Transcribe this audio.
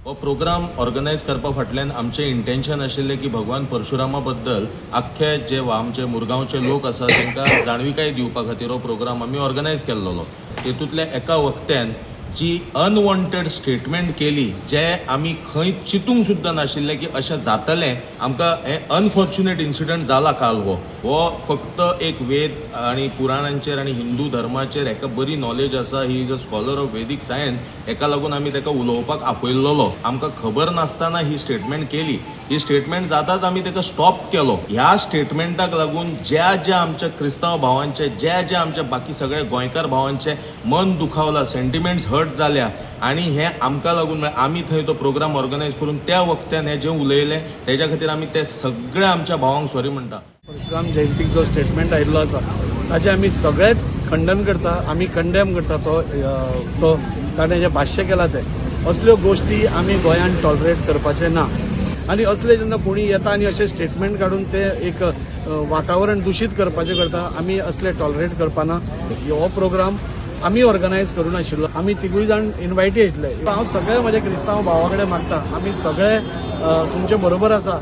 हो programme organise करपा फाटल्यान आमचें इंटेंशन आशिल्लें की भगवान परशुरामा बद्दल आख्खे जे आमचे मुरगांवचे लोक आसा तांकां जाणविकाय दिवपा खातीर हो प्रोग्राम आमी ऑर्गनायज केल्लो। तेतूंतल्या एका वक्त्यान जी अनवॉन्टेड स्टेटमेंट केली जे आमी खंय चिंतूंक सुद्दां नाशिल्लें की अशें जातलें। आमकां हें अनफॉर्च्युनेट इन्सिडंट जाला काल हो फक्त एक वेद आनी पुराणांचेर आनी हिंदू धर्माचेर हेका बरी नॉलेज आसा। He is a scholar of Vedic science, हेका लागून आमी तेका उलोवपाक आपयल्लो। आमकां खबर नासतना ही स्टेटमेंट केली। ही स्टेटमेंट जाताच आमी तेका स्टॉप केलो। ह्या स्टेटमेंटाक लागून ज्या आमच्या क्रिस्तांव भावांचे ज्या आमच्या बाकी सगळे गोंयकार भावांचे मन दुखावला, सेंटिमेंट्स हर्ट जाल्या आणि हे आमकां लागून आमी थंय तो प्रोग्राम ऑर्गनायज करून त्या वक्त्यान हे जे उलयलें तेज्या खातीर आमी ते सगळ्या आमच्या भावांक सॉरी म्हणटा। परशुराम जयंतीक जो स्टेटमेंट आयिल्लो आसा ताचें आमी सगळेच खंडन करता, आमी कंडेम करता तो ताणें जें भाश्य केलां तें। असल्यो गोश्टी आमी गोंयांत टॉलरेट करपाचे ना आनी असले जेन्ना कोणी येता आनी अशें स्टेटमेंट काडून ते एक वातावरण दूशीत करपाचें करता, आमी असले टॉलरेट करपाना। हो प्रोग्राम आमी ऑर्गनायज करूं नाशिल्लो, आमी तिगूय जाण इन्वायटी आशिल्ले। हांव सगळे म्हजे क्रिस्तांव भावा कडेन मागता, आमी सगळे तुमचे बरोबर आसा।